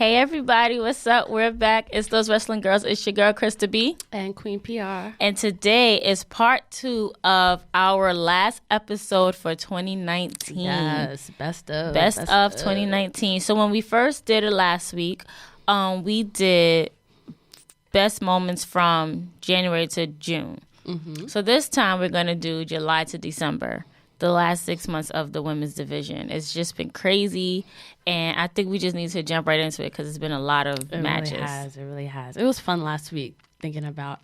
Hey everybody, what's up? We're back. It's Those Wrestling Girls. It's your girl Krista B. And Queen PR. And today is part 2 of our last episode for 2019. Yes, best of 2019. So when we first did it last week, we did best moments from January to June. Mm-hmm. So this time we're going to do July to December, the last 6 months of the women's division. It's just been crazy, and I think we just need to jump right into it because it's been a lot of matches. It really has. It was fun last week thinking about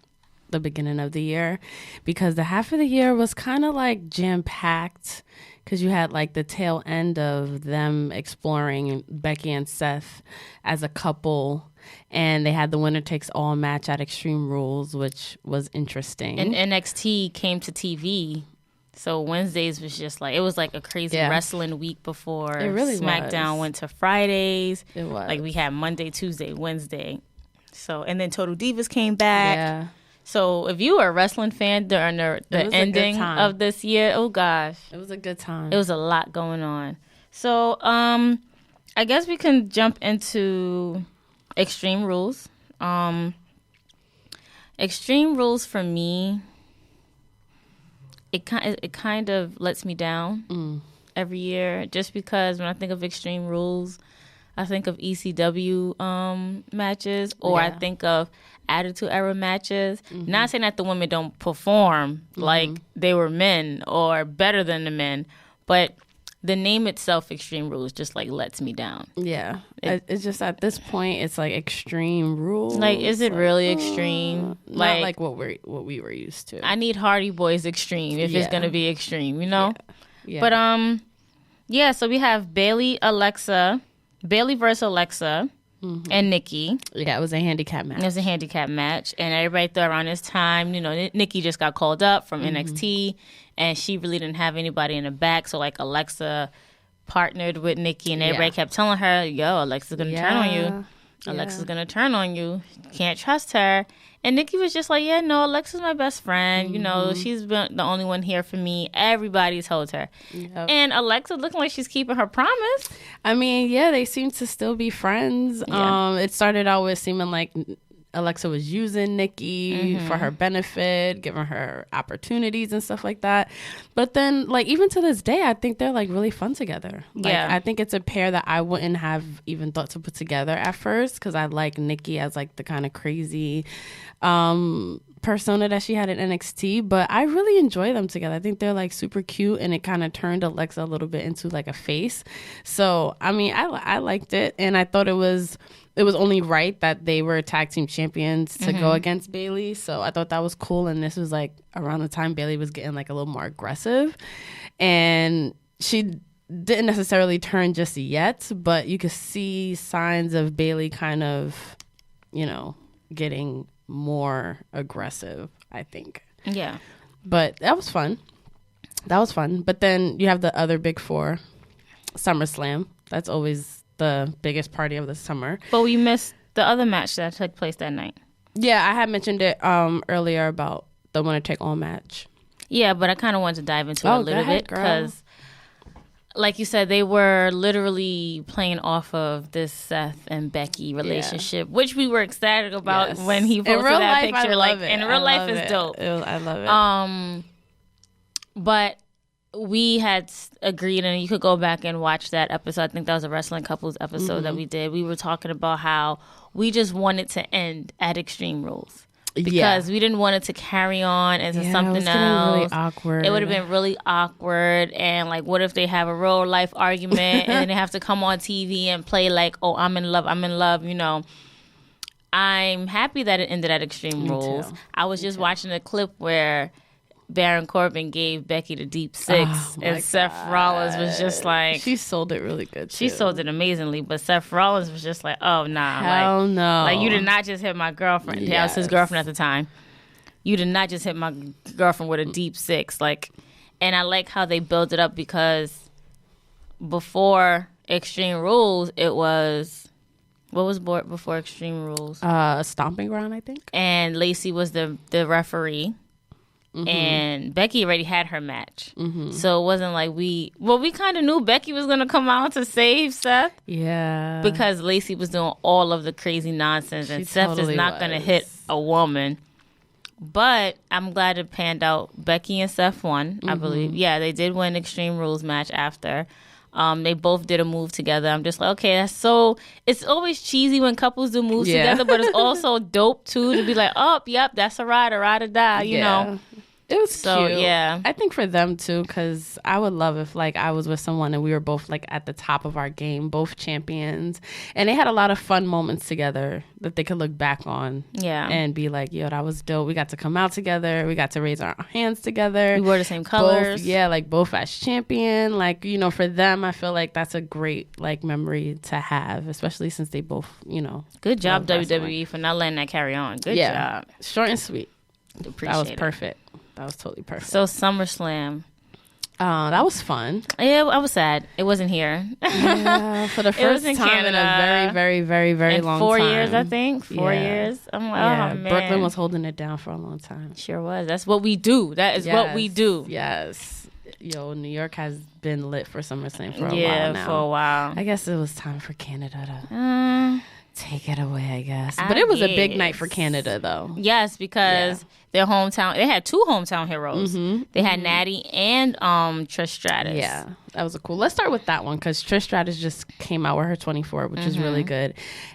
the beginning of the year because the half of the year was kind of like jam-packed because you had like the tail end of them exploring Becky and Seth as a couple, and they had the winner takes all match at Extreme Rules, which was interesting. And NXT came to TV. So Wednesdays was just like, it was like a crazy wrestling week before it really SmackDown went to Fridays. It was. Like we had Monday, Tuesday, Wednesday. So, and then Total Divas came back. Yeah. So if you were a wrestling fan during the ending of this year, oh gosh. It was a good time. It was a lot going on. So I guess we can jump into Extreme Rules. Extreme Rules for me, it kind of lets me down every year, just because when I think of Extreme Rules, I think of ECW matches, or I think of Attitude Era matches. Mm-hmm. Not saying that the women don't perform like they were men or better than the men, but the name itself, Extreme Rules, just like lets me down. Yeah, it's just at this point, it's like Extreme Rules. Like, is it really extreme? Not like what we were used to. I need Hardy Boys extreme if it's gonna be extreme, you know. Yeah. But so we have Bayley versus Alexa, and Nikki. Yeah, it was a handicap match. It was a handicap match, and everybody thought around this time, you know, Nikki just got called up from NXT, and she really didn't have anybody in the back, so like Alexa partnered with Nikki, and everybody kept telling her, yo, Alexa's gonna turn on you. Alexa's gonna turn on you. Can't trust her. And Nikki was just like, yeah, no, Alexa's my best friend. You know, she's been the only one here for me. Everybody told her. Yep. And Alexa looking like she's keeping her promise. I mean, yeah, they seem to still be friends. Yeah. It started out with seeming like Alexa was using Nikki for her benefit, giving her opportunities and stuff like that. But then, like, even to this day, I think they're, like, really fun together. Like, I think it's a pair that I wouldn't have even thought to put together at first, because I like Nikki as, like, the kind of crazy persona that she had in NXT. But I really enjoy them together. I think they're, like, super cute, and it kind of turned Alexa a little bit into, like, a face. So, I mean, I liked it, and I thought it was only right that they were tag team champions to go against Bayley. So I thought that was cool. And this was like around the time Bayley was getting like a little more aggressive. And she didn't necessarily turn just yet, but you could see signs of Bayley kind of, you know, getting more aggressive, I think. Yeah. But that was fun. But then you have the other big four, SummerSlam. That's always the biggest party of the summer. But we missed the other match that took place that night. Yeah, I had mentioned it earlier about the winner take all match. Yeah, but I kind of wanted to dive into it a little bit because, like you said, they were literally playing off of this Seth and Becky relationship, which we were ecstatic about when he posted that picture. In real life, it's dope. I love it. But we had agreed, and you could go back and watch that episode. I think that was a Wrestling Couples episode that we did. We were talking about how we just wanted to end at Extreme Rules because we didn't want it to carry on into something else. Really awkward. It would have been really awkward. And like, what if they have a real life argument and then they have to come on TV and play like, oh, I'm in love, you know. I'm happy that it ended at Extreme Rules. I was just watching a clip where Baron Corbin gave Becky the deep six, and Seth Rollins was just like... She sold it really good, too. She sold it amazingly, but Seth Rollins was just like, oh, nah. Hell no. Like, you did not just hit my girlfriend. Yes. That was his girlfriend at the time. You did not just hit my girlfriend with a deep six. Like, and I like how they built it up because before Extreme Rules, it was... What was before Extreme Rules? Stomping Ground, I think. And Lacey was the referee. and Becky already had her match. So it wasn't like we kind of knew Becky was going to come out to save Seth. Yeah. Because Lacey was doing all of the crazy nonsense, and Seth totally is not going to hit a woman. But I'm glad it panned out. Becky and Seth won, I believe. Yeah, they did win Extreme Rules match after. They both did a move together. I'm just like, okay, that's so... It's always cheesy when couples do moves together, but it's also dope, too, to be like, oh, yep, that's a ride or die, you know? It was cute. Yeah. I think for them, too, because I would love if, like, I was with someone and we were both, like, at the top of our game, both champions. And they had a lot of fun moments together that they could look back on. Yeah. And be like, yo, that was dope. We got to come out together. We got to raise our hands together. We wore the same colors. Both as champion. Like, you know, for them, I feel like that's a great, like, memory to have, especially since they both, you know. Good job, WWE, for not letting that carry on. Good job. Short and sweet. Appreciate that was it. perfect. That was totally perfect. So SummerSlam. That was fun. Yeah, I was sad. It wasn't here. Yeah, for the first time Canada. In a very, very, very, very long 4 time. 4 years, I think. 4 years. I'm like, oh, man. Brooklyn was holding it down for a long time. Sure was. That's what we do. That is what we do. Yes. Yo, New York has been lit for SummerSlam for a while now. Yeah, for a while. I guess it was time for Canada to take it away, I guess. But it was a big night for Canada, though. Yes, because their hometown, they had 2 hometown heroes. They had Natty and Trish Stratus. Yeah, that was cool. Let's start with that one because Trish Stratus just came out with her 24, which is really good.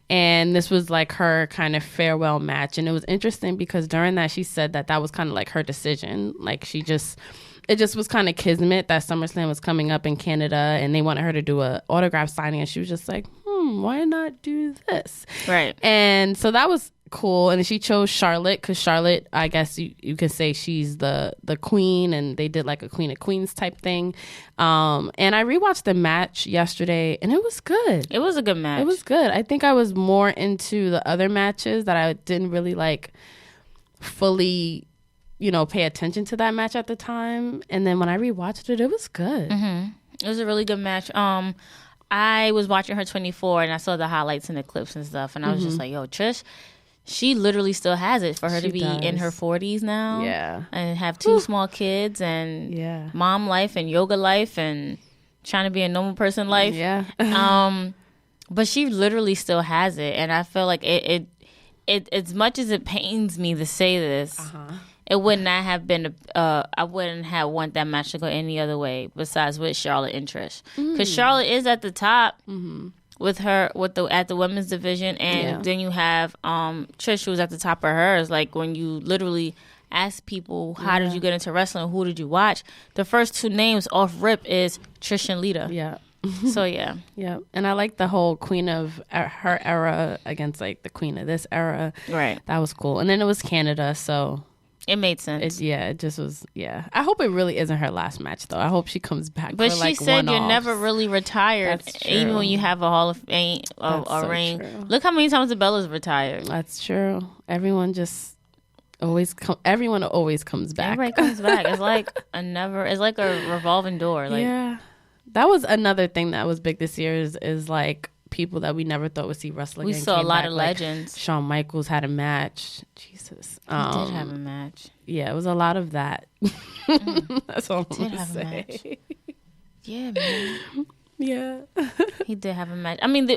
And this was like her kind of farewell match. And it was interesting because during that, she said that was kind of like her decision. Like it just was kind of kismet that SummerSlam was coming up in Canada and they wanted her to do a autograph signing. And she was just like, why not do this? Right. And so that was cool. And she chose Charlotte because Charlotte, I guess you could say she's the queen, and they did like a Queen of Queens type thing. And I rewatched the match yesterday and it was good. It was a good match. It was good. I think I was more into the other matches that I didn't really like fully, you know, pay attention to that match at the time. And then when I rewatched it, it was good. It was a really good match. I was watching her 24 and I saw the highlights and the clips and stuff. And I was just like, yo, Trish, she literally still has it for her to be in her 40s now. Yeah. And have 2 small kids and mom life and yoga life and trying to be a normal person life. Yeah. But she literally still has it. And I feel like it as much as it pains me to say this, it would not have been I wouldn't have want that match to go any other way besides with Charlotte and Trish, because Charlotte is at the top with her at the women's division, and then you have Trish, who's at the top of hers. Like when you literally ask people how did you get into wrestling, who did you watch, the first 2 names off rip is Trish and Lita. Yeah. So yeah, and I like the whole queen of her era against like the queen of this era. Right. That was cool, and then it was Canada, so. It made sense. It just was, I hope it really isn't her last match, though. I hope she comes back but for, she like, said you're never really retired, even when you have a Hall of Fame, a ring. True. Look how many times the Bella's retired. That's true. Everyone just everyone always comes back. Everybody comes back. It's like a revolving door. Like, yeah. That was another thing that was big this year is like, people that we never thought would see wrestling. We saw a lot of legends. Shawn Michaels had a match. Jesus. He did have a match. Yeah, it was a lot of that. That's all I'm going to say. Yeah, man. Yeah. He did have a match. I mean,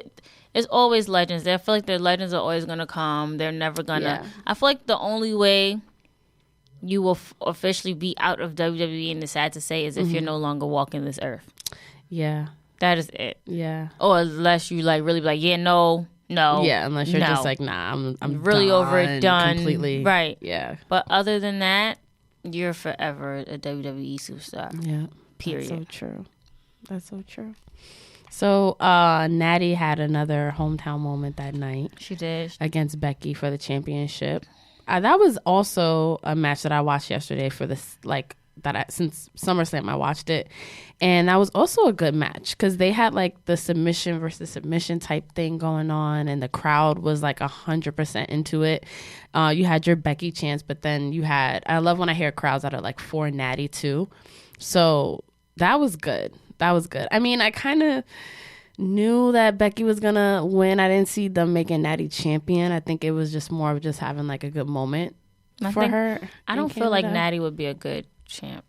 it's always legends. I feel like the legends are always going to come. They're never going to... Yeah. I feel like the only way you will officially be out of WWE, and it's sad to say, is if you're no longer walking this earth. Yeah. That is it. Yeah. Or unless you like really be like, no. Yeah, unless you're just like, nah, I'm really done, over it, done. Completely. Right. Yeah. But other than that, you're forever a WWE superstar. Yeah. Period. That's so true. So Natty had another hometown moment that night. She did. Against Becky for the championship. That was also a match that I watched yesterday for this, like, since SummerSlam I watched it, and that was also a good match because they had like the submission versus submission type thing going on, and the crowd was like 100% into it. You had your Becky chants, but then I love when I hear crowds that are like for Natty too, so that was good. I mean, I kind of knew that Becky was gonna win. I didn't see them making Natty champion. I think it was just more of just having like a good moment her. I don't feel like Natty would be a good champ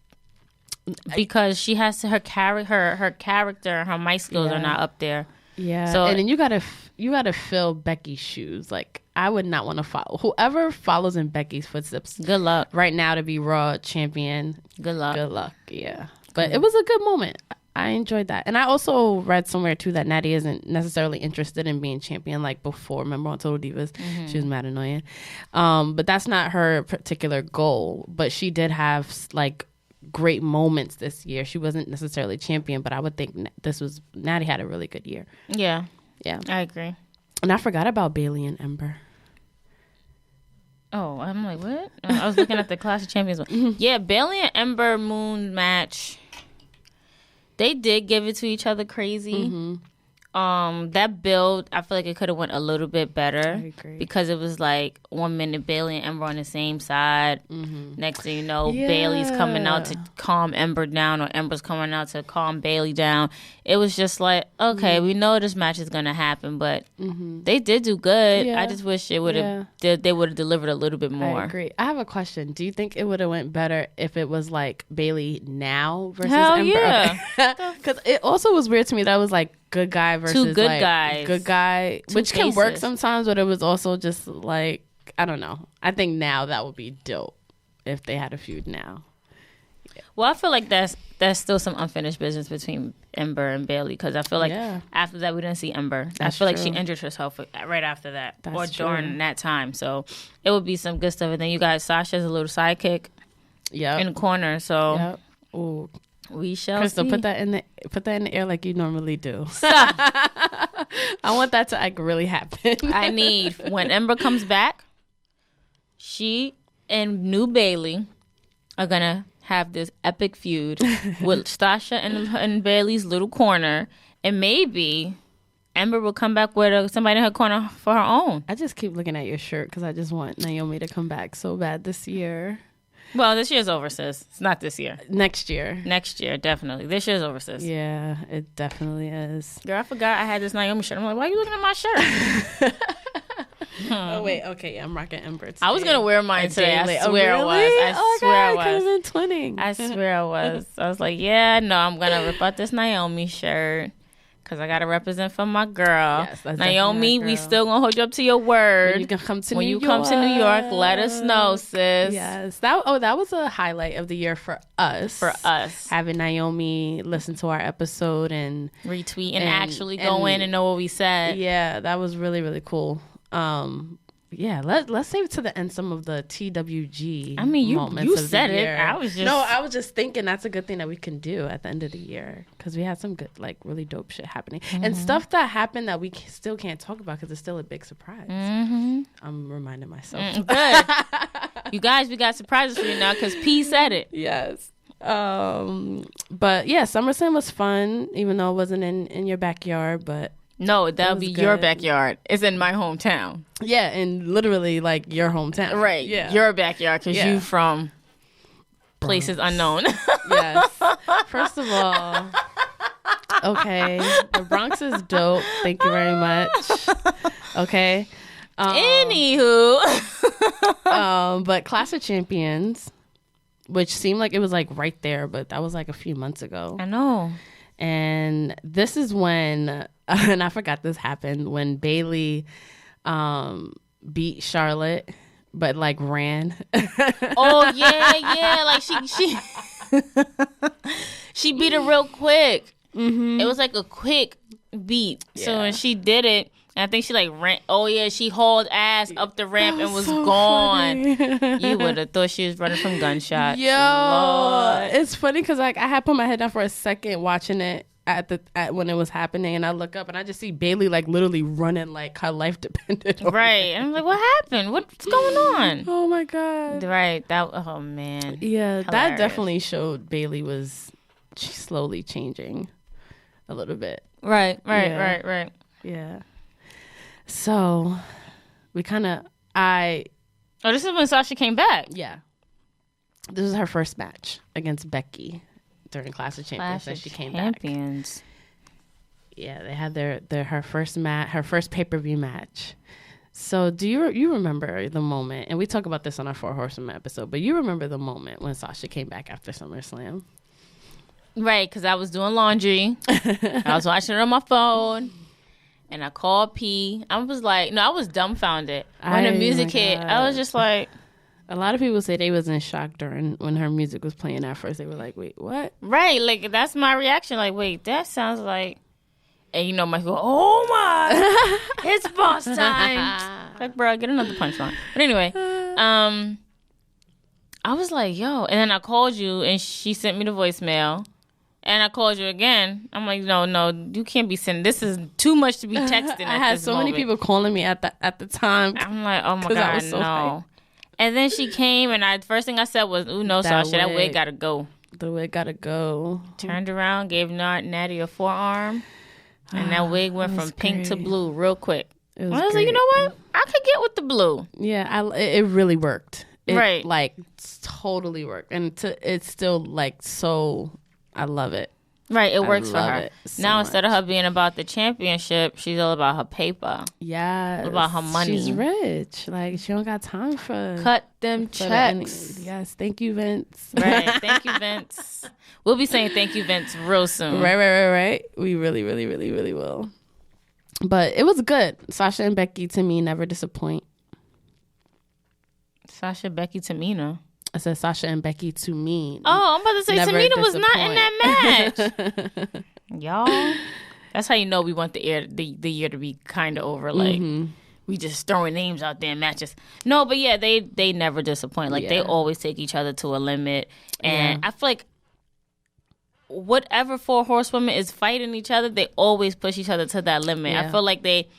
because she has to, her character, her mic skills are not up there. Yeah, so, and then you gotta fill Becky's shoes. Like, I would not want to follow whoever follows in Becky's footsteps. Good luck right now to be Raw champion. Good luck. Good luck. Yeah, but it was a good moment. I enjoyed that, and I also read somewhere too that Natty isn't necessarily interested in being champion like before. Remember on Total Divas, she was mad annoying. But that's not her particular goal. But she did have like great moments this year. She wasn't necessarily champion, but I would think Natty had a really good year. Yeah, I agree. And I forgot about Bayley and Ember. Oh, I'm like, what? I was looking at the Clash of Champions one. Yeah, Bayley and Ember Moon match. They did give it to each other crazy. That build, I feel like it could have went a little bit better. I agree. Because it was like 1 minute Bayley and Ember on the same side. Next thing you know, Bayley's coming out to calm Ember down, or Ember's coming out to calm Bayley down. It was just like, okay, we know this match is gonna happen, but they did do good. I just wish it would have they would have delivered a little bit more. I agree. I have a question. Do you think it would have went better if it was like Bayley now versus Hell Ember? Yeah. Because it also was weird to me that was like good guy versus two good like, guys. Good guy, Two which can faces. work sometimes, but it was also just like, I don't know. I think now that would be dope if they had a feud now. Well, I feel like that's still some unfinished business between Ember and Bayley, because I feel like after that we didn't see Ember. I feel like she injured herself right after that, or during that time. So it would be some good stuff. And then you got Sasha as a little sidekick in the corner. So Ooh. We shall Crystal, see. put that in the air like you normally do. I want that to like really happen. I need, when Ember comes back, she and New Bayley are gonna have this epic feud with Sasha and Bayley's little corner, and maybe Ember will come back with somebody in her corner for her own. I just keep looking at your shirt because I just want Naomi to come back so bad this year. Well, this year's over, sis. It's not this year. Next year. Next year, definitely. This year's over, sis. Yeah, it definitely is. Girl, I forgot I had this Naomi shirt. I'm like, why are you looking at my shirt? Oh, wait. Okay, I'm rocking Ember today. I was going to wear mine today. I swear I was. I swear I was. I could have been twinning. I swear I was. I was like, yeah, no, I'm going to rip out this Naomi shirt. Because I got to represent for my girl. Yes, that's Naomi, we still going to hold you up to your word. When you can come to when New you York. come to New York, let us know, sis. Yes. That was a highlight of the year for us. For us. Having Naomi listen to our episode and retweet and actually go in and know what we said. Yeah, that was really, really cool. Yeah, let's save it to the end some of the TWG. I mean, you said it. I was just thinking that's a good thing that we can do at the end of the year, because we had some good, like, really dope shit happening and stuff that happened that we still can't talk about because it's still a big surprise. I'm reminding myself. Good. You guys, we got surprises for you now because P said it. Yes. But yeah, Summerslam was fun, even though it wasn't in your backyard, but. No, that'll be your backyard. It's in my hometown. Yeah, and literally like your hometown. Right. Yeah. Your backyard, because you from places unknown. Yes. First of all, okay, the Bronx is dope. Thank you very much. Okay. Anywho. But Clash of Champions, which seemed like it was like right there, but that was like a few months ago. I know. And this is when, and I forgot this happened, when Bayley beat Charlotte, but like ran. Oh yeah, like she she beat it real quick. It was like a quick beat. Yeah. So when she did it, I think she like ran. Oh yeah, she hauled ass up the ramp and was so gone. You would have thought she was running from gunshots. Yo, Lord. It's funny because like I had put my head down for a second watching it at when it was happening, and I look up and I just see Bayley like literally running like her life depended on right. And I'm like, what happened? What's going on? Oh my god. Right. Oh man. Yeah, hilarious. That definitely showed Bayley she's slowly changing a little bit. Right. Yeah. So we kind of this is when Sasha came back. Yeah. This was her first match against Becky during Clash of Champions, and she came back. Yeah, they had her first pay-per-view match. So do you remember the moment, and we talk about this on our 4 Horsewomen episode, but you remember the moment when Sasha came back after SummerSlam? Right, because I was doing laundry. I was watching it on my phone. And I called P. I was like, no, I was dumbfounded. When the music hit, I was just like. A lot of people say they was in shock when her music was playing at first. They were like, wait, what? Right, like that's my reaction. Like, wait, that sounds like. And you know, my people, oh my, it's boss time. Like, bro, get another punchline. But anyway, I was like, yo. And then I called you, and she sent me the voicemail. And I called you again. I'm like, no, you can't be sending. This is too much to be texting. I had so many people calling me at the time. I'm like, oh my God, so no. Hyped. And then she came, and first thing I said was, ooh, no, Sasha, that wig gotta go. The wig gotta go. Turned around, gave Natty a forearm. And that wig went from pink to blue real quick. I was like, you know what? I could get with the blue. Yeah, it really worked. Right. Like, totally worked. And it's still, like, so... I love it. Right, it works for her. Now, instead of her being about the championship, she's all about her paper. Yeah. About her money. She's rich. Like, she don't got time for... Cut them checks. Yes, thank you, Vince. Right, thank you, Vince. We'll be saying thank you, Vince, real soon. Right. We really, really, really, really will. But it was good. Sasha and Becky, to me, never disappoint. Sasha, Becky, Tamina. I said Sasha and Becky to me. Oh, I'm about to say Tamina was not in that match. Y'all, that's how you know we want the year to be kind of over. Like, we just throwing names out there in matches. No, but yeah, they never disappoint. Like, they always take each other to a limit. And I feel like whatever 4 horsewomen is fighting each other, they always push each other to that limit. Yeah. I feel like they,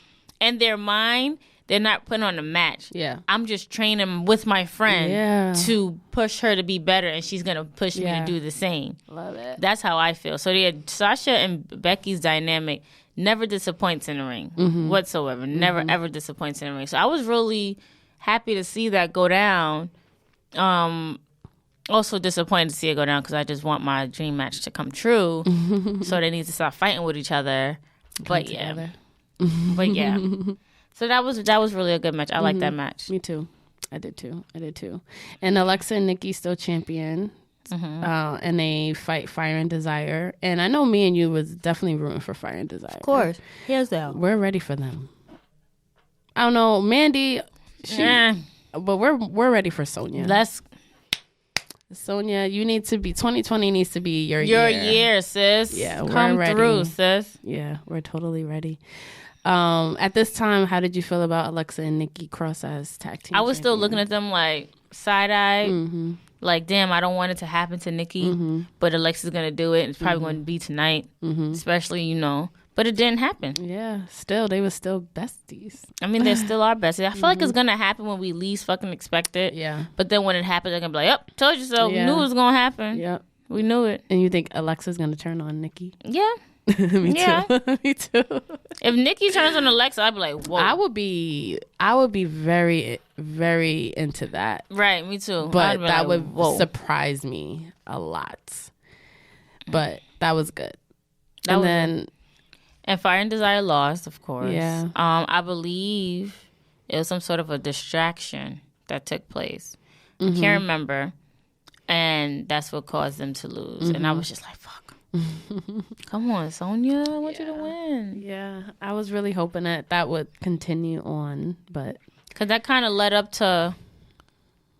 in their mind, they're not putting on a match. Yeah. I'm just training with my friend to push her to be better, and she's going to push me to do the same. Love it. That's how I feel. So Sasha and Becky's dynamic never disappoints in the ring whatsoever. Never, ever disappoints in the ring. So I was really happy to see that go down. Also disappointed to see it go down because I just want my dream match to come true. So they need to stop fighting with each other. But yeah. So that was really a good match. I like that match. Me too. I did too. And Alexa and Nikki still champion. And they fight Fire and Desire. And I know me and you was definitely rooting for Fire and Desire. Of course. Hands down. We're ready for them. I don't know. Mandy, but we're ready for Sonya. Sonya, you need to be 2020 needs to be your year. Your year, sis. Yeah, come ready. Through, sis. Yeah, we're totally ready. At this time, how did you feel about Alexa and Nikki Cross as tag team? I was still looking at them like side-eyed. Like, damn, I don't want it to happen to Nikki, but Alexa's going to do it. It's probably going to be tonight, especially, But it didn't happen. Yeah, they were still besties. I mean, they still are besties. I feel like it's going to happen when we least fucking expect it. Yeah. But then when it happens, they're going to be like, yep, told you so. We knew it was going to happen. Yep. We knew it. And you think Alexa's going to turn on Nikki? Yeah. Me too. If Nikki turns on Alexa, I'd be like, whoa. I would be very, very into that. Right, me too. But that would surprise me a lot. But that was good. And Fire and Desire lost, of course. Yeah. I believe it was some sort of a distraction that took place. I can't remember. And that's what caused them to lose. And I was just like, fuck. Come on, Sonya. I want you to win. Yeah. I was really hoping that would continue on, but because that kind of led up to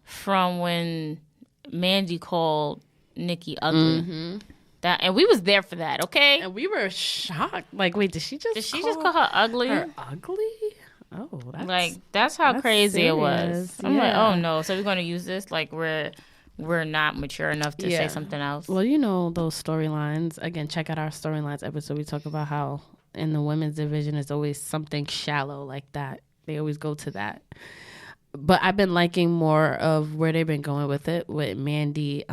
from when Mandy called Nikki ugly. And we was there for that, okay? And we were shocked. Like, wait, did she just call her ugly? Her ugly? Oh, that's how crazy serious. It was. I'm like, oh no. So we're gonna use this like we're not mature enough to say something else. Well, those storylines. Again, check out our storylines episode. We talk about how in the women's division is always something shallow like that. They always go to that. But I've been liking more of where they've been going with it, with Mandy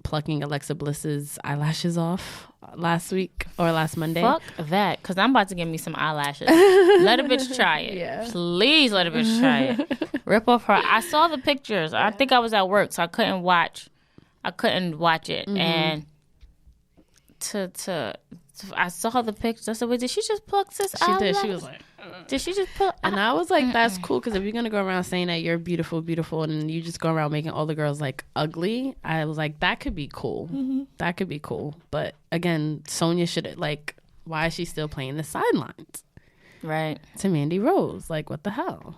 plucking Alexa Bliss's eyelashes off last week or last Monday. Fuck that, because I'm about to give me some eyelashes. Let a bitch try it. Yeah. Please let a bitch try it. Rip off her. I saw the pictures. I think I was at work, so I couldn't watch it. And to I saw the pictures. I said, wait, did she just pluck this out? She did. She was like, did she just pluck? And I was like, that's cool, because if you're going to go around saying that you're beautiful, beautiful, and you just go around making all the girls like ugly, I was like, that could be cool. That could be cool. But again, Sonya should, like, why is she still playing the sidelines? Right. To Mandy Rose. Like, what the hell?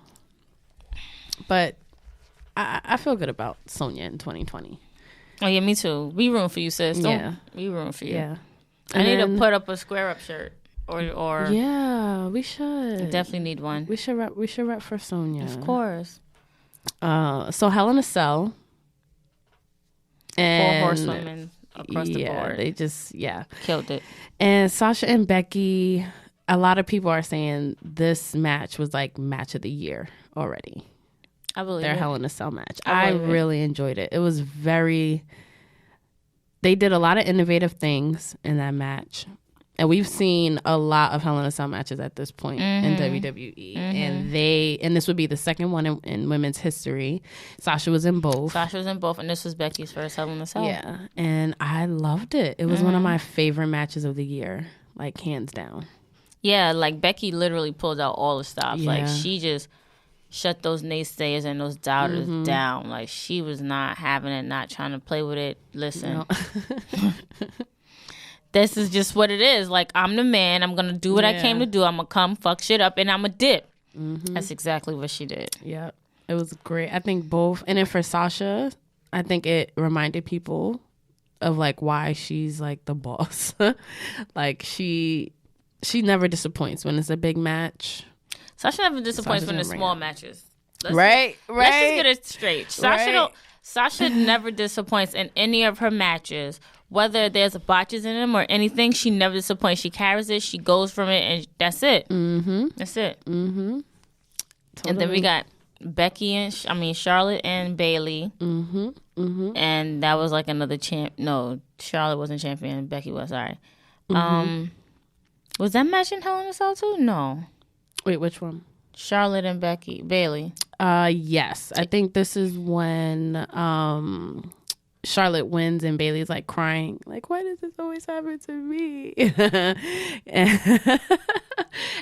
But I feel good about Sonya in 2020. Oh, yeah, me too. We rooting for you, sis. Yeah. We rooting for you. Yeah. I need to put up a square up shirt. Or yeah, we should. Definitely need one. We should rep for Sonya. Of course. So Hell in a Cell. And 4 horsewomen across the board. They just, killed it. And Sasha and Becky, a lot of people are saying this match was like match of the year already. I believe their it. Hell in a Cell match. I really enjoyed it. It was they did a lot of innovative things in that match. And we've seen a lot of Hell in a Cell matches at this point in WWE. And this would be the second one in women's history. Sasha was in both. And this was Becky's first Hell in a Cell. Yeah. And I loved it. It was one of my favorite matches of the year, like hands down. Yeah, like Becky literally pulled out all the stops. Yeah. Like she just shut those naysayers and those doubters down. Like she was not having it, not trying to play with it. Listen. No. This is just what it is. Like, I'm the man. I'm going to do what I came to do. I'm going to come fuck shit up and I'm going to dip. That's exactly what she did. Yeah. It was great. I think both. And then for Sasha, I think it reminded people of, like, why she's, like, the boss. Like, she never disappoints when it's a big match. Sasha never disappoints when it's small matches. Right. Let's just get it straight. Sasha never disappoints in any of her matches. Whether there's botches in them or anything, she never disappoints. She carries it, she goes from it, and that's it. That's it. Totally. And then we got Charlotte and Bayley. And that was like another champ. No, Charlotte wasn't champion. Becky was. Sorry. Was that match in Hell in a Cell too? No. Wait, which one? Charlotte and Bayley. Yes. I think this is when Charlotte wins and Bayley's like crying, like, why does this always happen to me?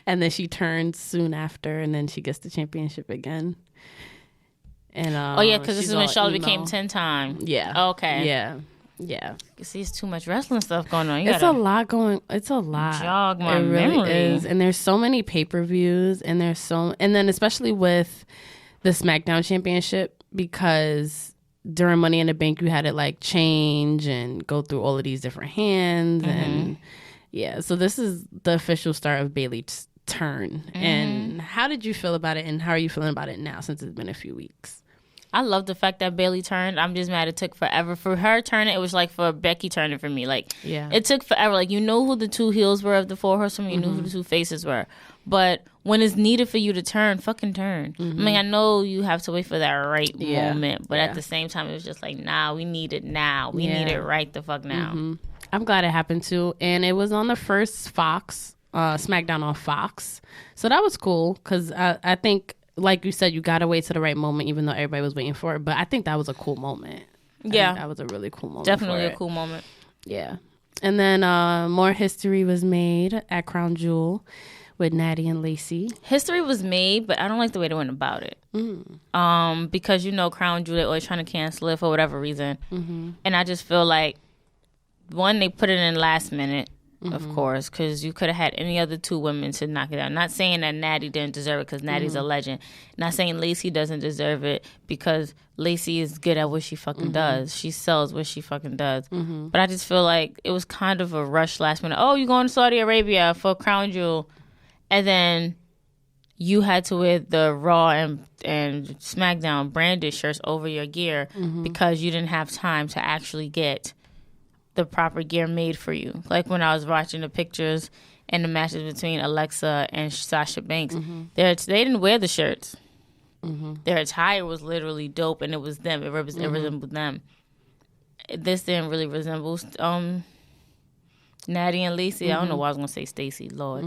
And then she turns soon after, and then she gets the championship again. And because this is when Charlotte became 10-time. Yeah. Okay. Yeah. You see, it's too much wrestling stuff going on. It's a lot. Jog my really memory. Is. And there's so many pay-per-views, and then especially with the SmackDown Championship, because during Money in the Bank, you had it like change and go through all of these different hands. And so this is the official start of Bayley's turn. And how did you feel about it, and how are you feeling about it now since it's been a few weeks? I love the fact that Bayley turned. I'm just mad it took forever for her turning. It was like for Becky turning for me. Like, it took forever. Like, you know who the two heels were of the 4 horsewomen. You knew who the 2 faces were. But when it's needed for you to turn, fucking turn. I mean, I know you have to wait for that right moment. But at the same time, it was just like, nah, we need it now. We need it right the fuck now. I'm glad it happened too. And it was on the first Fox, SmackDown on Fox. So that was cool, because I think, like you said, you gotta wait to the right moment, even though everybody was waiting for it. But I think that was a cool moment. That was a really cool moment. Definitely a cool moment. Yeah. And then more history was made at Crown Jewel with Natty and Lacey. History was made, but I don't like the way they went about it. Because, Crown Jewel, they're always trying to cancel it for whatever reason. And I just feel like, one, they put it in last minute. Of course, because you could have had any other 2 women to knock it out. Not saying that Natty didn't deserve it, because Natty's a legend. Not saying Lacey doesn't deserve it, because Lacey is good at what she fucking does. She sells what she fucking does. But I just feel like it was kind of a rush last minute. Oh, you're going to Saudi Arabia for Crown Jewel. And then you had to wear the Raw and SmackDown branded shirts over your gear because you didn't have time to actually get the proper gear made for you. Like when I was watching the pictures and the matches between Alexa and Sasha Banks, they didn't wear the shirts. Their attire was literally dope, and it was them. It resembled them. This didn't really resemble Natty and Lacey. I don't know why I was going to say Stacey, Lord.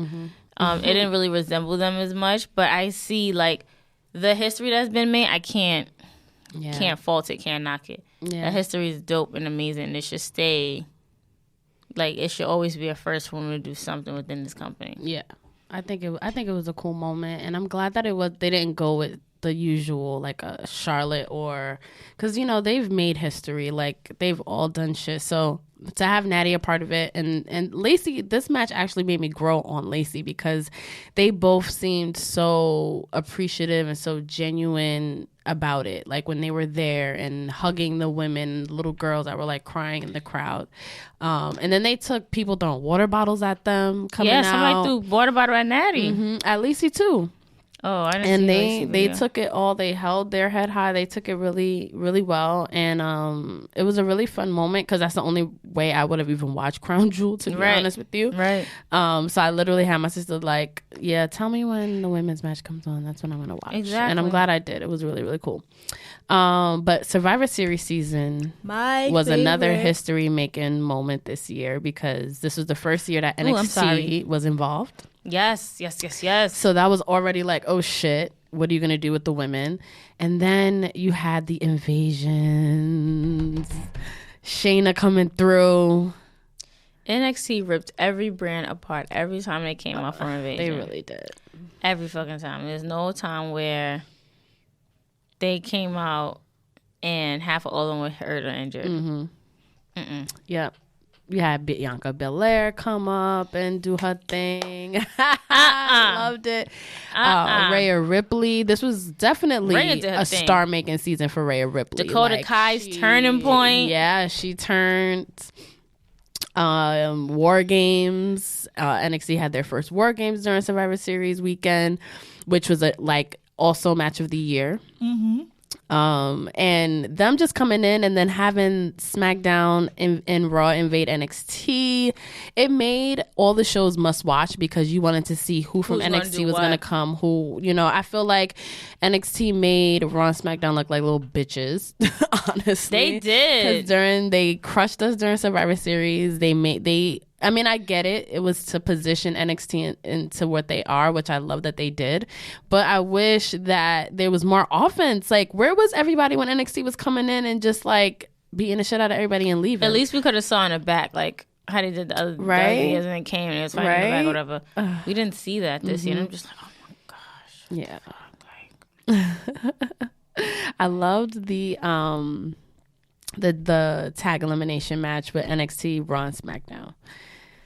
It didn't really resemble them as much, but I see, like, the history that's been made, I can't fault it, can't knock it. That history is dope and amazing, and it should stay Like, it should always be a first woman to do something within this company. Yeah. I think it was a cool moment, and I'm glad that they didn't go with the usual, like a Charlotte, or because they've made history, like they've all done shit. So to have Natty a part of it, and Lacey, this match actually made me grow on Lacey because they both seemed so appreciative and so genuine about it, like when they were there and hugging the women, little girls that were like crying in the crowd, and then they took people throwing water bottles at them coming out. Somebody threw water bottle at Natty. At Lacey too. Oh, I didn't and see they took it all. They held their head high. They took it really, really well, and it was a really fun moment because that's the only way I would have even watched Crown Jewel, to be honest with you. Right. So I literally had my sister like, yeah, tell me when the women's match comes on. That's when I'm gonna watch. Exactly. And I'm glad I did. It was really, really cool. But Survivor Series season was another history-making moment this year because this was the first year that NXT was involved. Yes. So that was already like, oh shit, what are you gonna do with the women? And then you had the invasions, Shayna coming through. NXT ripped every brand apart every time they came off from Invasion. They really did. Every fucking time. There's no time where they came out and half of all of them were hurt or injured. Yep. You had Bianca Belair come up and do her thing. Loved it. Rhea Ripley. This was definitely a star-making season for Rhea Ripley. Dakota Kai's turning point. Yeah, she turned. War Games. NXT had their first War Games during Survivor Series weekend, which was also match of the year. And them just coming in and then having SmackDown and Raw invade NXT, it made all the shows must watch because you wanted to see who from NXT was going to come. I feel like NXT made Raw and SmackDown look like little bitches, honestly. They did. Because they crushed us during Survivor Series. I get it. It was to position NXT into what they are, which I love that they did. But I wish that there was more offense. Like, where was everybody when NXT was coming in and just, like, beating the shit out of everybody and leaving? At least we could have saw in the back, like, how they did the other years and then came and it was fighting in the back or whatever. We didn't see that this year. And I'm just like, oh, my gosh. Yeah. I loved the tag elimination match with NXT, Raw, and SmackDown.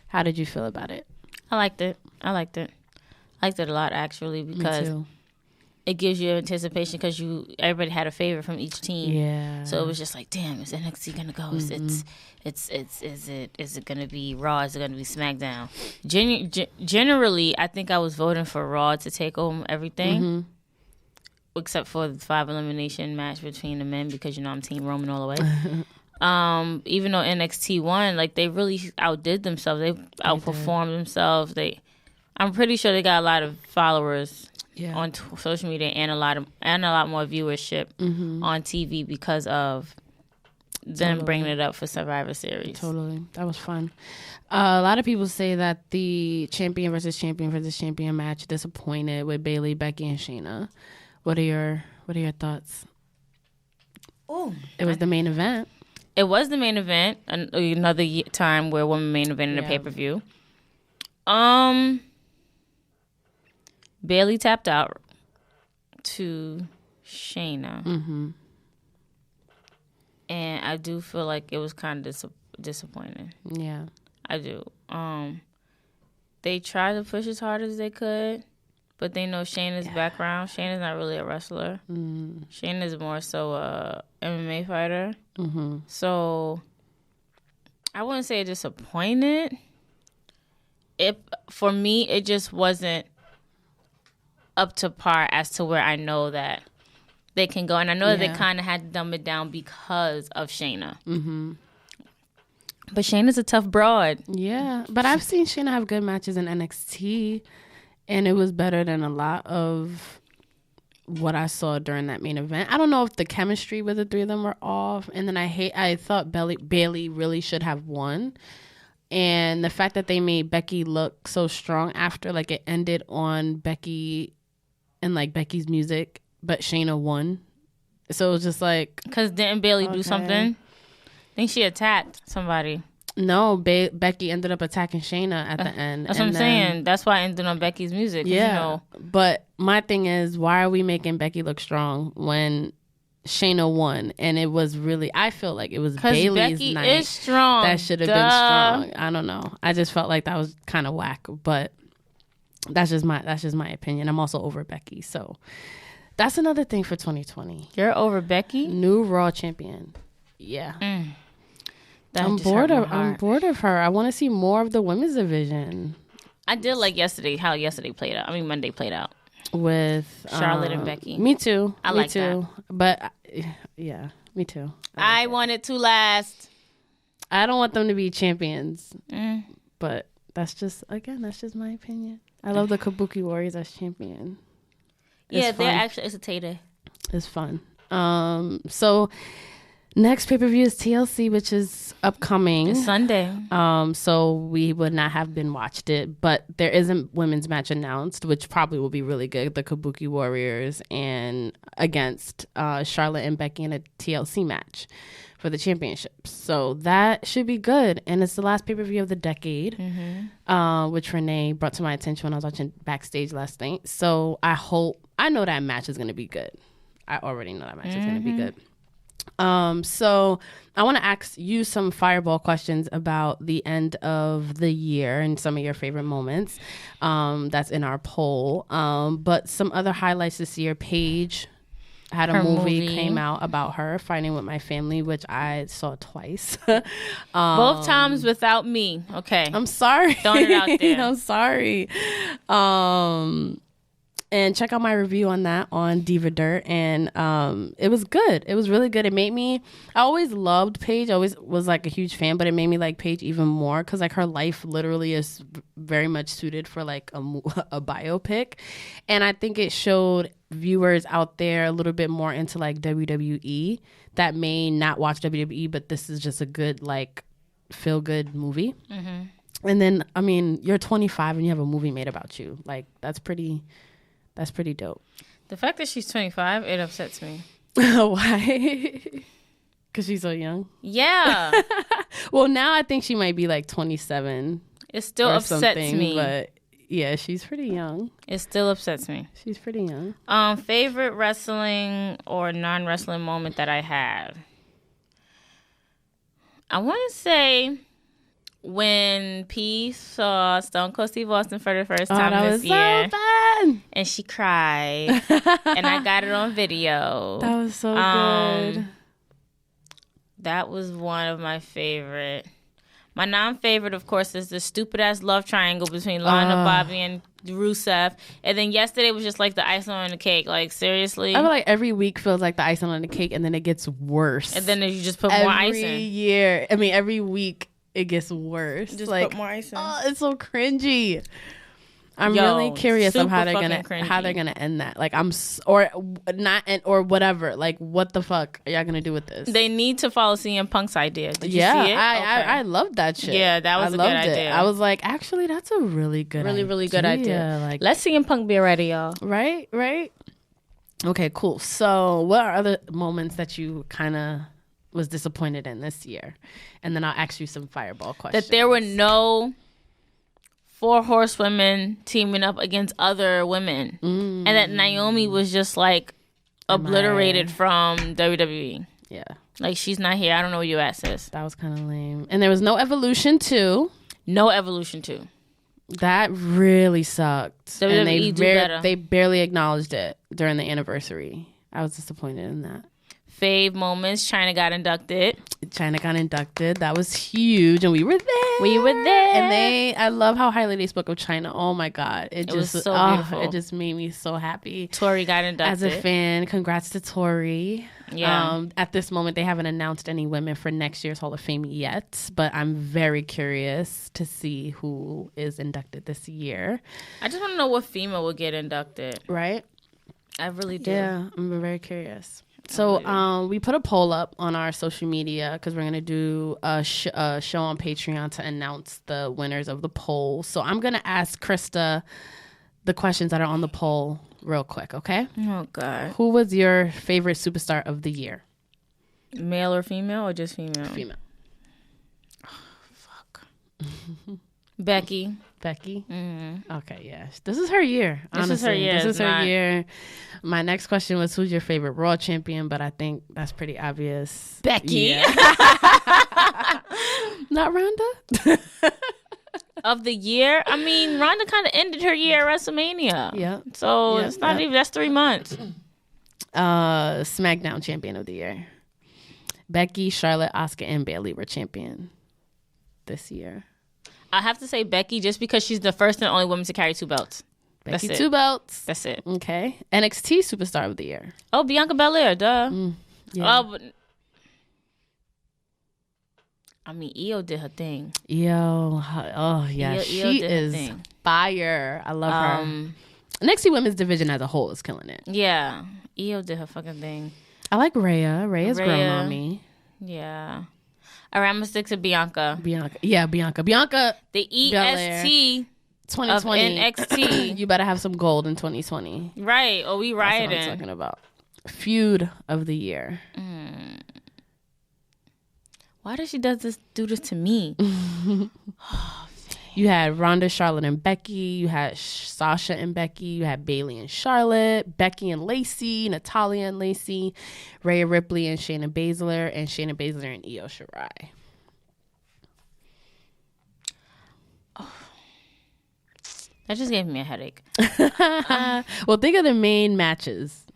How did you feel about it? I liked it. I liked it a lot, actually, because it gives you anticipation because everybody had a favorite from each team. Yeah. So it was just like, damn, is NXT gonna go? Is it gonna be Raw? Is it gonna be SmackDown? Generally, I think I was voting for Raw to take home everything. Except for the 5 elimination match between the men because I'm Team Roman all the way. Even though NXT won, like they really outdid themselves. They outperformed themselves. I'm pretty sure they got a lot of followers on social media and a lot more viewership on TV because of them bringing it up for Survivor Series. Totally, that was fun. A lot of people say that the champion versus champion match disappointed with Bayley, Becky, and Shayna. What are your thoughts? It was the main event. It was the main event. Another time where women main evented a pay-per-view. Bayley tapped out to Shayna. And I do feel like it was kind of disappointing. Yeah. I do. They tried to push as hard as they could. But they know Shayna's background. Shayna's not really a wrestler. Shayna's more so a MMA fighter. So I wouldn't say disappointed. For me, it just wasn't up to par as to where I know that they can go. And I know that they kind of had to dumb it down because of Shayna. But Shayna's a tough broad. Yeah. But I've seen Shayna have good matches in NXT. And it was better than a lot of what I saw during that main event. I don't know if the chemistry with the three of them were off. And then I thought Bayley really should have won. And the fact that they made Becky look so strong after, like, it ended on Becky and, like, Becky's music, but Shayna won. So it was just like... Because didn't Bayley do something? I think she attacked somebody. No, Becky ended up attacking Shayna at the end. That's what I'm saying. That's why I ended on Becky's music. Yeah. You know. But my thing is, why are we making Becky look strong when Shayna won? And it was really, I feel like it was Bayley's Becky night. Is strong. That should have been strong. I don't know. I just felt like that was kind of whack. But that's just my opinion. I'm also over Becky. So that's another thing for 2020. You're over Becky? New Raw champion. Yeah. I'm bored of her. I want to see more of the women's division. I did like how yesterday played out. I mean, Monday played out. With Charlotte and Becky. Me too. I like that. But yeah, me too. I want it to last. I don't want them to be champions. But that's just my opinion. I love the Kabuki Warriors as champion. They're actually, it's a Tay-Day. It's fun. So next pay-per-view is TLC, which is upcoming. It's Sunday. So we would not have been watched it, but there is a women's match announced, which probably will be really good. The Kabuki Warriors and against Charlotte and Becky in a TLC match for the championships. So that should be good. And it's the last pay-per-view of the decade, which Renee brought to my attention when I was watching backstage last night. So I know that match is going to be good. I already know that match is going to be good. So I want to ask you some fireball questions about the end of the year and some of your favorite moments. That's in our poll. But some other highlights this year. Paige had a movie came out about her, Fighting With My Family, which I saw twice. Both times without me. Okay. I'm sorry. Throwing it out there. I'm sorry. And check out my review on that on Diva Dirt. And it was good. It was really good. I always loved Paige. I always was like a huge fan, but it made me like Paige even more because like her life literally is very much suited for like a biopic. And I think it showed viewers out there a little bit more into like WWE that may not watch WWE, but this is just a good like feel good movie. And then, I mean, you're 25 and you have a movie made about you. Like that's pretty dope. The fact that she's 25, it upsets me. Why? Because she's so young? Yeah. Well, now I think she might be like 27. It still upsets me. But yeah, she's pretty young. It still upsets me. She's pretty young. Favorite wrestling or non-wrestling moment that I had? I want to say when P saw Stone Cold Steve Austin for the first time this year. So fun. And she cried. And I got it on video. That was so good. That was one of my favorite. My non-favorite, of course, is the stupid-ass love triangle between Lana, Bobby, and Rusev. And then yesterday was just like the icing on the cake. Like, seriously? I feel like every week feels like the icing on the cake, and then it gets worse. And then you just put more icing. Every week it gets worse. Just like, put more icing. Oh, it's so cringy. I'm really curious of how they're gonna end that. Like or whatever. Like what the fuck are y'all gonna do with this? They need to follow CM Punk's idea. Did you see it? I loved that shit. Yeah, that was a good idea. I was like, actually, that's a really good, really good idea. Like, let's CM Punk be ready, y'all. Right. Okay, cool. So, what are other moments that you kind of was disappointed in this year? And then I'll ask you some fireball questions. That there were no 4 horsewomen teaming up against other women. And that Naomi was just like obliterated from WWE. Yeah. Like she's not here. I don't know where you at, sis. That was kind of lame. And there was no Evolution 2. No Evolution 2. That really sucked. WWE and better. They barely acknowledged it during the anniversary. I was disappointed in that. Fave moments. China got inducted. That was huge, and we were there. And I love how highly they spoke of China. Oh my god, it just was so beautiful. It just made me so happy. Tori got inducted. As a fan, congrats to Tori. Yeah. At this moment, they haven't announced any women for next year's Hall of Fame yet, but I'm very curious to see who is inducted this year. I just want to know what female will get inducted. Right? I really do. Yeah, I'm very curious. So we put a poll up on our social media because we're going to do a show on Patreon to announce the winners of the poll. So I'm going to ask Krista the questions that are on the poll real quick, okay? Oh, God. Who was your favorite superstar of the year? Male or female or just female? Female. Oh, fuck. Becky. Mm-hmm. Okay, yeah. This is her year. Honestly. This is her year. My next question was, who's your favorite Raw champion? But I think that's pretty obvious. Becky. Yeah. Not Ronda? Of the year? I mean, Ronda kind of ended her year at WrestleMania. Yeah. So it's not even, that's 3 months. SmackDown champion of the year. Becky, Charlotte, Asuka, and Bayley were champion this year. I have to say Becky just because she's the first and only woman to carry 2 belts. Becky, 2 belts. That's it. Okay. NXT Superstar of the Year. Oh, Bianca Belair, duh. Yeah. Oh, but I mean, Io did her thing. Oh, yeah. She is fire. I love her. NXT Women's Division as a whole is killing it. Yeah. Io did her fucking thing. I like Rhea. Rhea's grown on me. Yeah. All right, I'm going to stick to Bianca. Yeah, Bianca. The EST 2020. of NXT. You better have some gold in 2020. Right. Oh, we rioting. That's what I'm talking about. Feud of the year. Why does she do this to me? You had Ronda, Charlotte, and Becky. You had Sasha and Becky. You had Bayley and Charlotte. Becky and Lacey. Natalya and Lacey. Rhea Ripley and Shayna Baszler. And Shayna Baszler and Io Shirai. Oh. That just gave me a headache. Well, think of the main matches.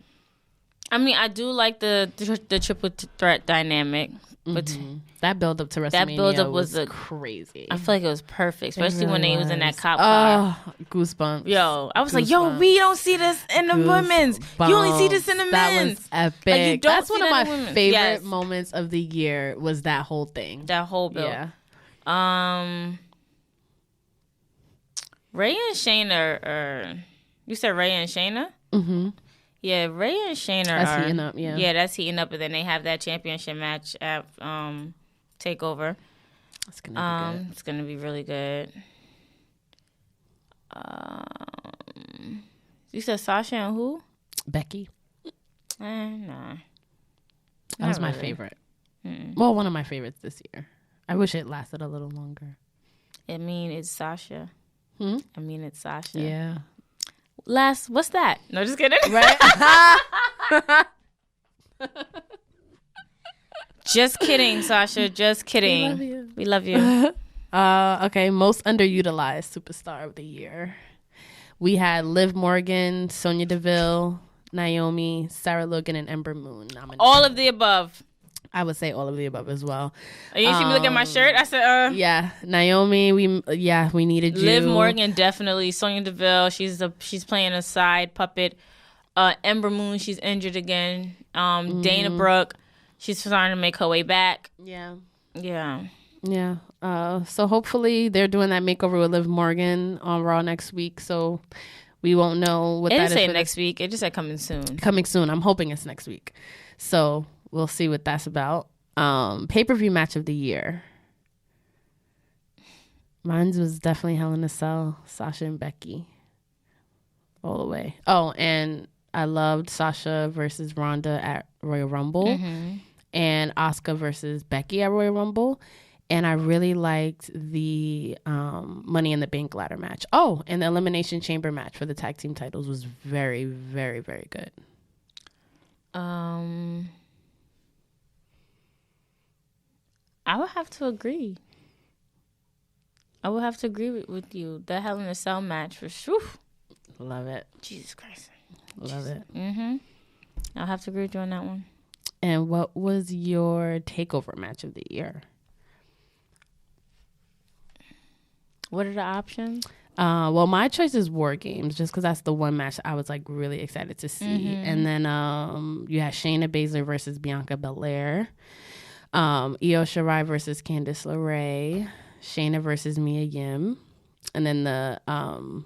I mean, I do like the triple threat dynamic. But that build up to WrestleMania, that build up was crazy. I feel like it was perfect, especially when they was in that cop car. Goosebumps. Yo, I was like, yo, we don't see this in the women's. You only see this in the men's. That was epic. Like, that's one of my favorite moments of the year. Was that whole thing? That whole build. Yeah. Rhea and Shayna are. You said Rhea and Shayna? Mm-hmm. Yeah, Rhea and Shayna that's heating up, yeah. Yeah, that's heating up, and then they have that championship match at TakeOver. It's gonna be good. It's gonna be really good. You said Sasha and who? Becky. Nah. That was my favorite. Well, one of my favorites this year. I wish it lasted a little longer. I mean, it's Sasha. I mean, it's Sasha. Yeah. What's that? No, just kidding. Right? Just kidding, Sasha. Just kidding. We love you. Okay, most underutilized superstar of the year. We had Liv Morgan, Sonya Deville, Naomi, Sarah Logan, and Ember Moon nominated. All of the above. I would say all of the above as well. You see me look at my shirt? I said, yeah, Naomi, we needed you. Liv Morgan, definitely. Sonya Deville, she's playing a side puppet. Ember Moon, she's injured again. Dana Brooke, she's starting to make her way back. Yeah. So hopefully they're doing that makeover with Liv Morgan on Raw next week. So we won't know what that is. It didn't say next week. It just said coming soon. Coming soon. I'm hoping it's next week. So we'll see what that's about. Pay-per-view match of the year. Mine was definitely Hell in a Cell, Sasha and Becky. All the way. Oh, and I loved Sasha versus Ronda at Royal Rumble. And Asuka versus Becky at Royal Rumble. And I really liked the Money in the Bank ladder match. Oh, and the Elimination Chamber match for the tag team titles was very, very, very good. I would have to agree. With you. The Hell in a Cell match was whew. Love it. Jesus Christ. Love it. I'll have to agree with you on that one. And what was your TakeOver match of the year? What are the options? Well, my choice is War Games, just because that's the one match I was like really excited to see. And then you had Shayna Baszler versus Bianca Belair, Io Shirai versus Candice LeRae, Shayna versus Mia Yim. And then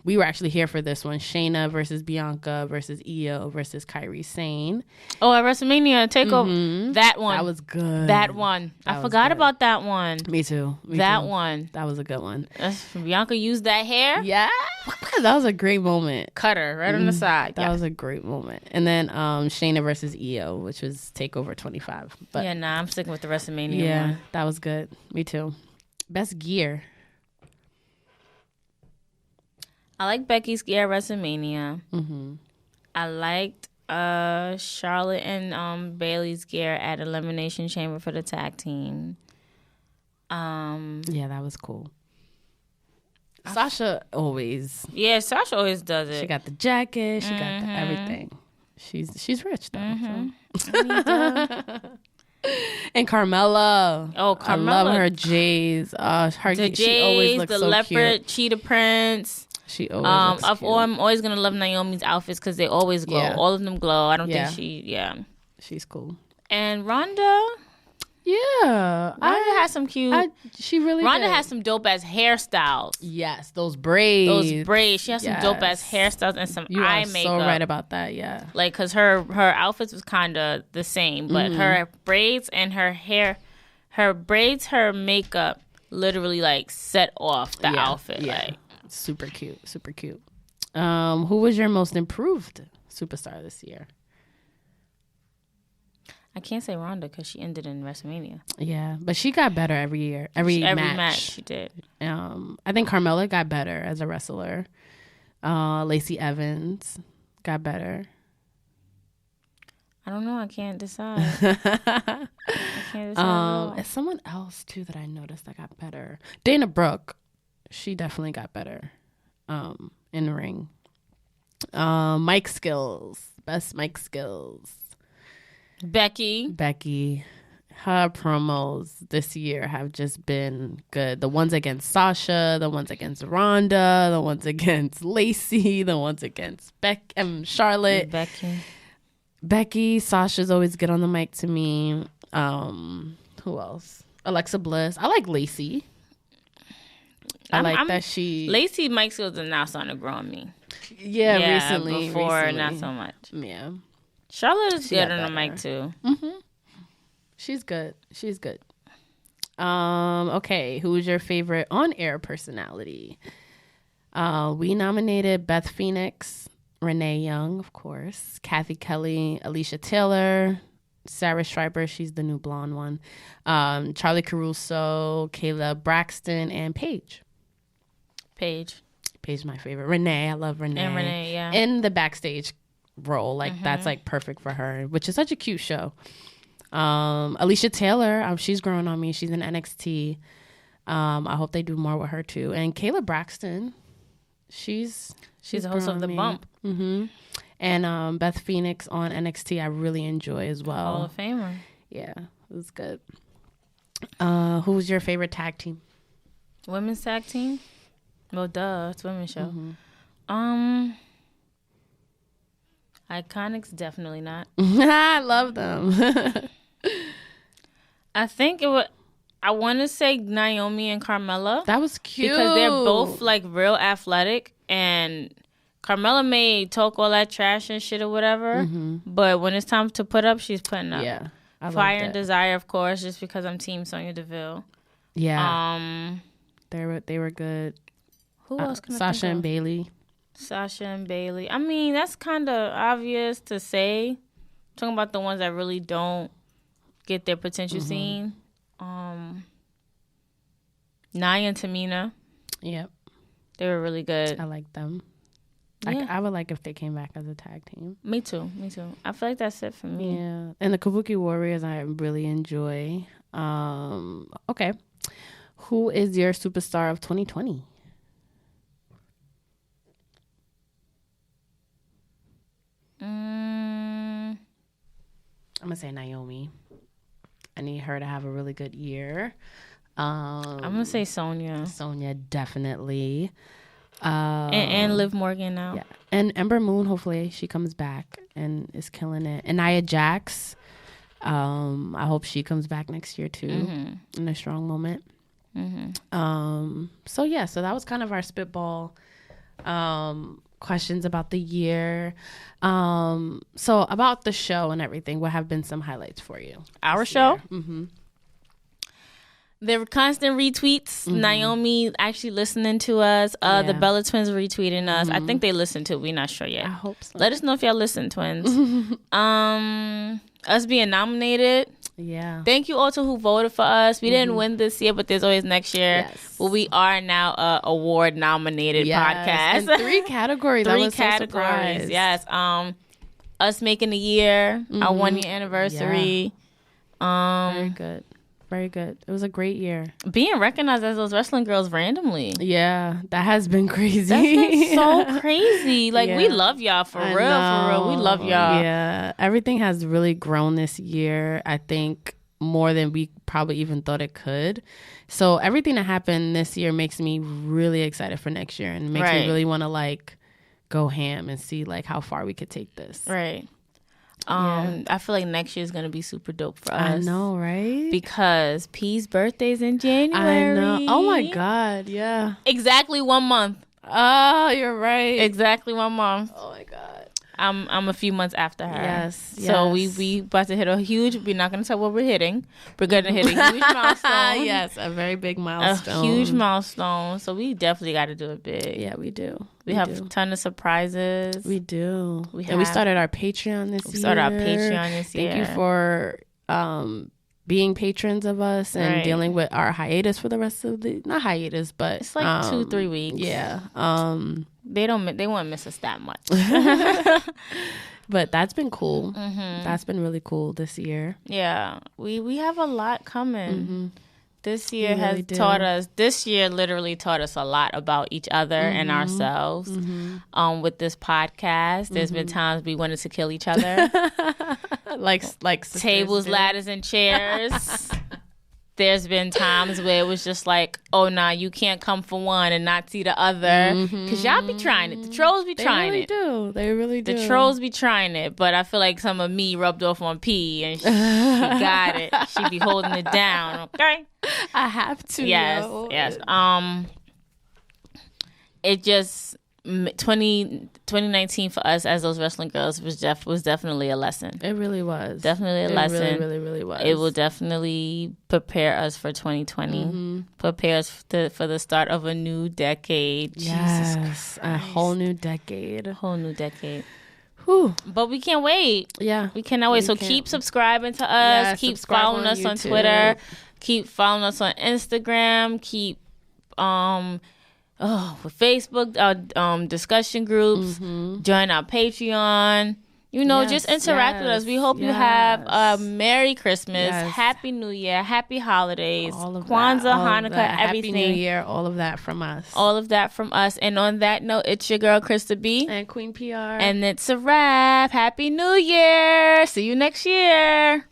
we were actually here for this one. Shayna versus Bianca versus Io versus Kairi Sane. Oh, at WrestleMania TakeOver. That one. That was good. That one. I forgot about that one. Me too. That one. That was a good one. Bianca used that hair. Yeah. That was a great moment. Cut her right on the side. That was a great moment. And then Shayna versus Io, which was TakeOver 25. But I'm sticking with the WrestleMania one. Yeah, that was good. Me too. Best gear. I like Becky's gear at WrestleMania. Mm-hmm. I liked Charlotte and Bailey's gear at Elimination Chamber for the tag team. Yeah, that was cool. Sasha always. Yeah, Sasha always does it. She got the jacket. She got the everything. She's rich though. So. And Carmella. Oh, Carmella. I love her J's. She always looks the so leopard, cute. cheetah prints. She always looks cute. I'm always gonna love Naomi's outfits because they always glow. Yeah. All of them glow. I don't think she's cool. And Rhonda. Yeah, Rhonda has some cute. She really. Rhonda has some dope ass hairstyles. Yes, those braids. She has some dope ass hairstyles and some eye makeup. You are so right about that. Yeah, like because her outfits was kind of the same, but her braids and her hair, her makeup literally like set off the outfit. Yeah. Like super cute. Who was your most improved superstar this year? I can't say Ronda because she ended in WrestleMania. Yeah, but she got better every year. Every match she did. I think Carmella got better as a wrestler. Lacey Evans got better. I don't know. I can't decide. It's someone else too that I noticed that got better. Dana Brooke, she definitely got better in the ring. Mic skills, best mic skills. Becky, her promos this year have just been good. The ones against Sasha, the ones against Ronda, the ones against Lacey, the ones against Charlotte. Becky, Sasha's always good on the mic to me. Who else? Alexa Bliss. I like Lacey. Lacey mic skills are now starting to grow on me. Yeah, recently. Not so much. Yeah. Charlotte is good on the mic too. Mm-hmm. She's good. Okay, who's your favorite on-air personality? We nominated Beth Phoenix, Renee Young, of course, Kathy Kelly, Alicia Taylor, Sarah Schreiber, she's the new blonde one, Charlie Caruso, Kayla Braxton, and Paige, my favorite. Renee, I love Renee. And Renee, yeah. In the backstage role, like that's like perfect for her, which is such a cute show. Alicia Taylor, she's growing on me. She's in NXT. I hope they do more with her too. And Kayla Braxton, she's the host of The Bump. Mm-hmm. And Beth Phoenix on NXT, I really enjoy as well. Hall of Famer. Yeah, it was good. Who's your favorite tag team? Women's tag team? Well, duh, it's a women's show. Iconics, definitely not. I love them. I think I want to say Naomi and Carmella. That was cute. Because they're both like real athletic, and Carmella may talk all that trash and shit or whatever, but when it's time to put up, she's putting up. Yeah. Fire and Desire, of course, just because I'm Team Sonya Deville. Yeah. They were good. Who else can I Sasha think and of? Bailey. Sasha and Bailey. I mean, that's kind of obvious to say. Talking about the ones that really don't get their potential seen. Nia and Tamina. Yep. They were really good. I like them. Yeah. I would like if they came back as a tag team. Me too. I feel like that's it for me. Yeah. And the Kabuki Warriors, I really enjoy. Okay. Who is your superstar of 2020? I'm going to say Naomi. I need her to have a really good year. I'm going to say Sonya. Sonya, definitely. And Liv Morgan now. Yeah. And Ember Moon, hopefully she comes back and is killing it. And Nia Jax, I hope she comes back next year too in a strong moment. So that was kind of our spitball questions about the year. So about the show and everything, what have been some highlights for you? Our show? There were constant retweets. Naomi actually listening to us. The Bella twins retweeting us. I think they listened to it. We're not sure yet. I hope so. Let us know if y'all listen, twins. Us being nominated. Yeah. Thank you all to who voted for us. We didn't win this year, but there's always next year. Yes. But we are now a award nominated podcast. In 3 categories. I was categories. So surprised. Yes. Us making the year, our 1 year anniversary. Yeah. Very good. Very good. It was a great year. Being recognized as those wrestling girls randomly. Yeah, that has been crazy. That's been so crazy. Like, we love y'all for real. We love y'all. Yeah, everything has really grown this year. I think more than we probably even thought it could. So everything that happened this year makes me really excited for next year, and makes me really want to like go ham and see like how far we could take this. Right. I feel like next year is going to be super dope for us. I know, right? Because P's birthday's in January. I know. Oh my God, yeah. Exactly 1 month. Oh, you're right. Exactly 1 month. Oh my God. I'm a few months after her. Yes. So we about to hit a huge, we're not going to tell what we're hitting. We're going to hit a huge milestone. Yes, a very big milestone. A huge milestone. So we definitely got to do it big. Yeah, we do. We have a ton of surprises. We do. We started our Patreon this year. We started our Patreon this year. Thank you for being patrons of us and dealing with our hiatus for the rest of the, not hiatus, but it's like 2-3 weeks. Yeah. They won't miss us that much. But that's been cool. That's been really cool this year. Yeah. We have a lot coming. This year this year literally taught us a lot about each other and ourselves. With this podcast, there's been times we wanted to kill each other. like tables, ladders, and chairs. There's been times where it was just like, oh, nah, you can't come for one and not see the other. Because y'all be trying it. The trolls be trying it. They really do. The trolls be trying it. But I feel like some of me rubbed off on P and she got it. She be holding it down, okay? I have to. Yes. It just 2019 for us as those wrestling girls was definitely a lesson. It really was. Definitely a lesson. Really was. It will definitely prepare us for 2020. Prepare us for the start of a new decade. Yes, Jesus Christ. a whole new decade. Whew. But we can't wait. Yeah. We cannot wait. So keep subscribing to us. Yeah, keep following us on Twitter. Keep following us on Instagram. Keep with Facebook, discussion groups. Join our Patreon. Just interact with us. We hope you have a Merry Christmas, Happy New Year, Happy Holidays, Kwanzaa, Hanukkah, everything. Happy New Year, all of that from us. All of that from us. And on that note, it's your girl, Krista B. And Queen PR. And it's a wrap. Happy New Year. See you next year.